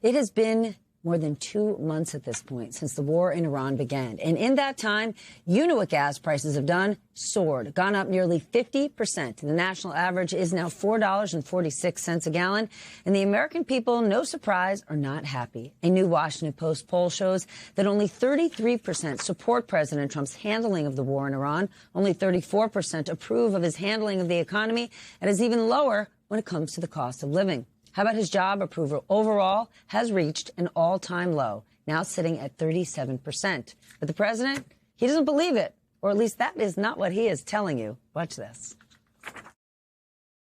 It has been more than 2 months at this point since the war in Iran began. And in that time, you know what gas prices have done: soared, gone up nearly 50%. The national average is now $4.46 a gallon. And the American people, no surprise, are not happy. A new Washington Post poll shows that only 33% support President Trump's handling of the war in Iran. Only 34% approve of his handling of the economy, and is even lower when it comes to the cost of living. How about his job approval overall has reached an all-time low, now sitting at 37%. But the president, he doesn't believe it, or at least that is not what he is telling you. Watch this.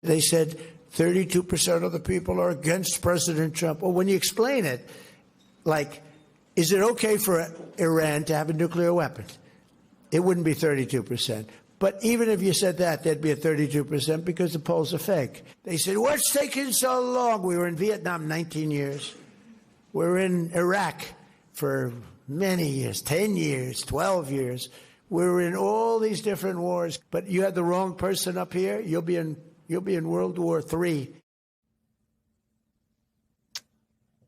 They said 32% of the people are against President Trump. Well, when you explain it, like, is it okay for Iran to have a nuclear weapon? It wouldn't be 32%. But even if you said that, there'd be a 32% because the polls are fake. They said, what's taking so long? We were in Vietnam 19 years. We're in Iraq for many years, 10 years, 12 years. We're in all these different wars. But you had the wrong person up here, you'll be in World War III.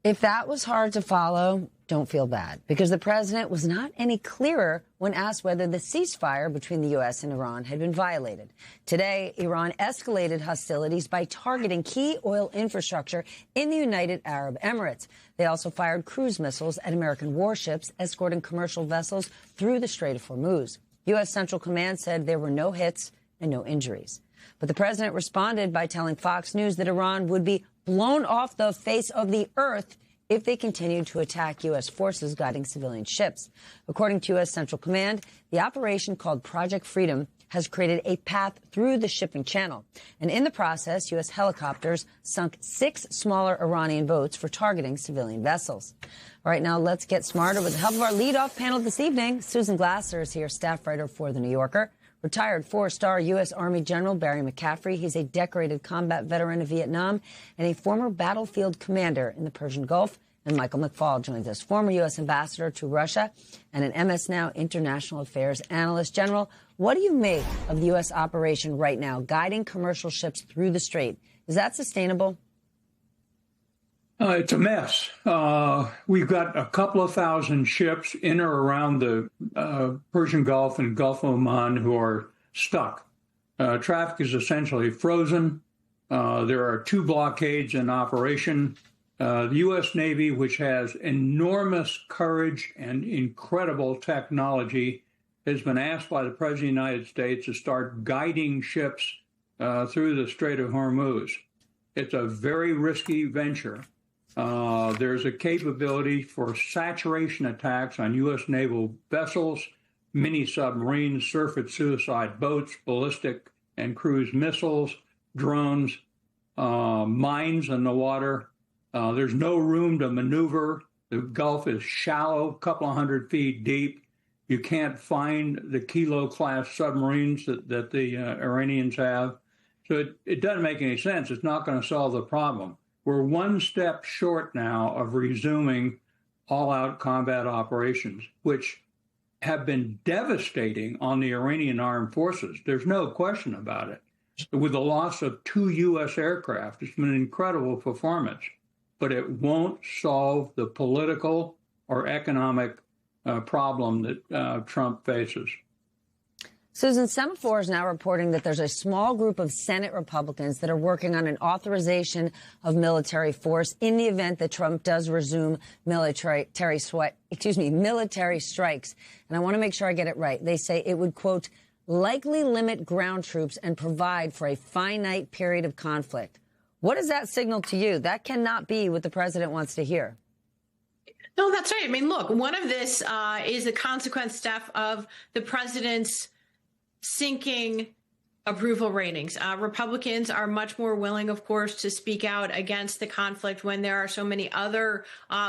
If that was hard to follow, don't feel bad, because the president was not any clearer when asked whether the ceasefire between the U.S. and Iran had been violated. Today, Iran escalated hostilities by targeting key oil infrastructure in the United Arab Emirates. They also fired cruise missiles at American warships, escorting commercial vessels through the Strait of Hormuz. U.S. Central Command said there were no hits and no injuries. But the president responded by telling Fox News that Iran would be blown off the face of the earth if they continued to attack U.S. forces guiding civilian ships. According to U.S. Central Command, the operation, called Project Freedom, has created a path through the shipping channel. And in the process, U.S. helicopters sunk 6 smaller Iranian boats for targeting civilian vessels. All right, now let's get smarter with the help of our leadoff panel this evening. Susan Glasser is here, staff writer for The New Yorker. Retired 4-star U.S. Army General Barry McCaffrey. He's a decorated combat veteran of Vietnam and a former battlefield commander in the Persian Gulf. And Michael McFaul joins us, former U.S. ambassador to Russia and an MS Now international affairs analyst. General, what do you make of the U.S. operation right now, guiding commercial ships through the strait? Is that sustainable? It's a mess. We've got a couple of thousand ships in or around the Persian Gulf and Gulf of Oman who are stuck. Traffic is essentially frozen. There are 2 blockades in operation. The U.S. Navy, which has enormous courage and incredible technology, has been asked by the President of the United States to start guiding ships through the Strait of Hormuz. It's a very risky venture. There's a capability for saturation attacks on U.S. naval vessels, mini submarines, surface suicide boats, ballistic and cruise missiles, drones, mines in the water. There's no room to maneuver. The Gulf is shallow, a couple of 100 feet deep. You can't find the Kilo-class submarines that the Iranians have. So it doesn't make any sense. It's not going to solve the problem. We're one step short now of resuming all-out combat operations, which have been devastating on the Iranian armed forces. There's no question about it. With the loss of 2 U.S. aircraft, it's been an incredible performance, but it won't solve the political or economic problem that Trump faces. Susan, Semaphore is now reporting that there's a small group of Senate Republicans that are working on an authorization of military force in the event that Trump does resume military strikes. And I want to make sure I get it right. They say it would, quote, likely limit ground troops and provide for a finite period of conflict. What does that signal to you? That cannot be what the president wants to hear. No, that's right. I mean, look, one of this is a consequence, Steph, of the president's sinking approval ratings. Republicans are much more willing, of course, to speak out against the conflict when there are so many other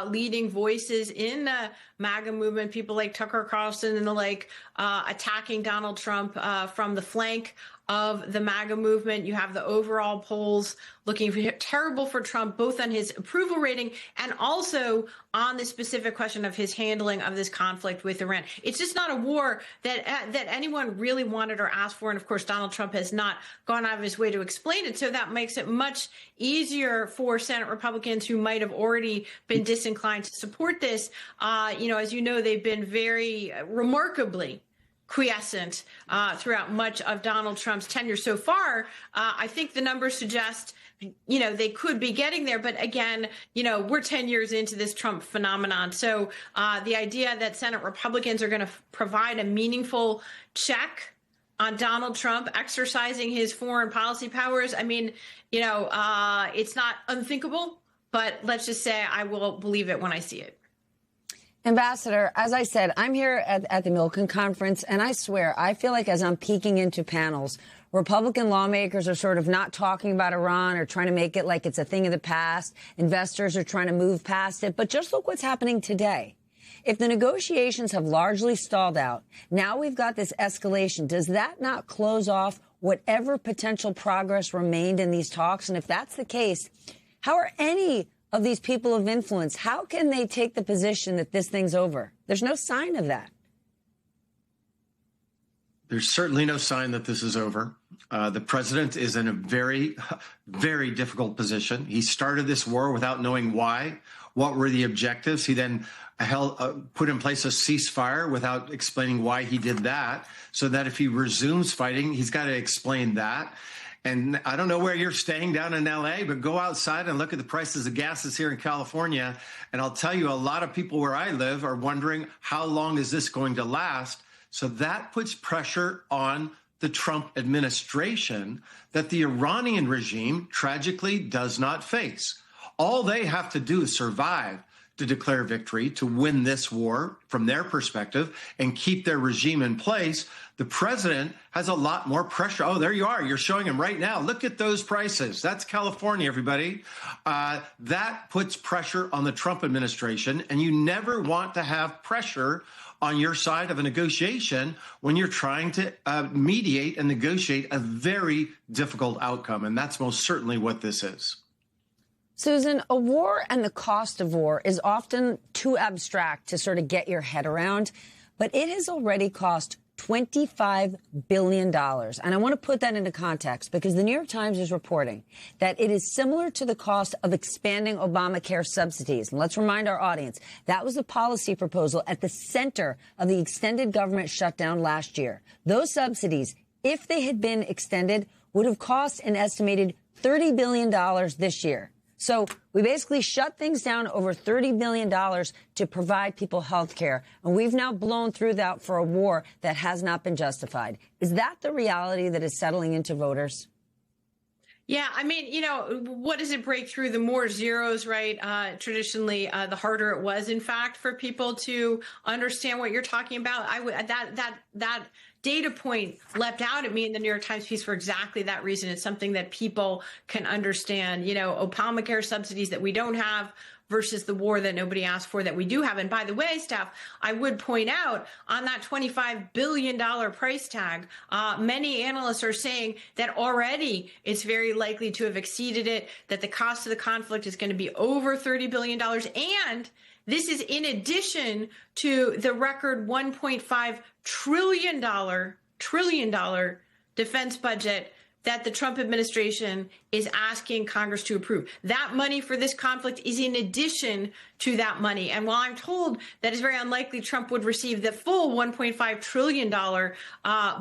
leading voices in the MAGA movement, people like Tucker Carlson and the like, attacking Donald Trump from the flank. of the MAGA movement. You have the overall polls looking terrible for Trump, both on his approval rating and also on the specific question of his handling of this conflict with Iran. It's just not a war that anyone really wanted or asked for. And of course, Donald Trump has not gone out of his way to explain it. So that makes it much easier for Senate Republicans who might have already been disinclined to support this. As you know, they've been very remarkably quiescent throughout much of Donald Trump's tenure so far. I think the numbers suggest, they could be getting there. But again, we're 10 years into this Trump phenomenon. So the idea that Senate Republicans are going to provide a meaningful check on Donald Trump exercising his foreign policy powers, it's not unthinkable. But let's just say I will believe it when I see it. Ambassador, as I said, I'm here at the Milken Conference, and I swear, I feel like as I'm peeking into panels, Republican lawmakers are sort of not talking about Iran or trying to make it like it's a thing of the past. Investors are trying to move past it. But just look what's happening today. If the negotiations have largely stalled out, now we've got this escalation. Does that not close off whatever potential progress remained in these talks? And if that's the case, how are any of these people of influence, how can they take the position that this thing's over? There's no sign of that. There's certainly no sign that this is over. The president is in a very, very difficult position. He started this war without knowing why. What were the objectives? He then put in place a ceasefire without explaining why he did that, so that if he resumes fighting, he's got to explain that. And I don't know where you're staying down in L.A., but go outside and look at the prices of gases here in California. And I'll tell you, a lot of people where I live are wondering, how long is this going to last? So that puts pressure on the Trump administration that the Iranian regime tragically does not face. All they have to do is survive to declare victory, to win this war from their perspective and keep their regime in place. The president has a lot more pressure. Oh, there you are. You're showing him right now. Look at those prices. That's California, everybody. That puts pressure on the Trump administration. And you never want to have pressure on your side of a negotiation when you're trying to mediate and negotiate a very difficult outcome. And that's most certainly what this is. Susan, a war and the cost of war is often too abstract to sort of get your head around, but it has already cost $25 billion. And I want to put that into context because the New York Times is reporting that it is similar to the cost of expanding Obamacare subsidies. And let's remind our audience, that was a policy proposal at the center of the extended government shutdown last year. Those subsidies, if they had been extended, would have cost an estimated $30 billion this year. So we basically shut things down over $30 billion to provide people health care. And we've now blown through that for a war that has not been justified. Is that the reality that is settling into voters? Yeah, what does it break through? The more zeros, right? Traditionally, the harder it was, in fact, for people to understand what you're talking about. That data point leapt out at me in the New York Times piece for exactly that reason. It's something that people can understand. Obamacare subsidies that we don't have versus the war that nobody asked for that we do have. And by the way, Steph, I would point out on that $25 billion price tag, many analysts are saying that already it's very likely to have exceeded it, that the cost of the conflict is going to be over $30 billion. And this is in addition to the record $1.5 trillion defense budget that the Trump administration is asking Congress to approve. That money for this conflict is in addition to that money. And while I'm told that it's very unlikely Trump would receive the full $1.5 trillion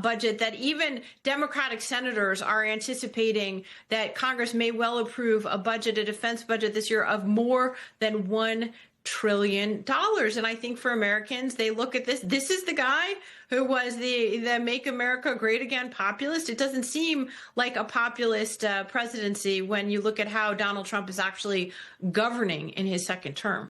budget, that even Democratic senators are anticipating that Congress may well approve a defense budget this year of more than $1 trillion. And I think for Americans, they look at this. This is the guy who was the Make America Great Again populist. It doesn't seem like a populist presidency when you look at how Donald Trump is actually governing in his second term.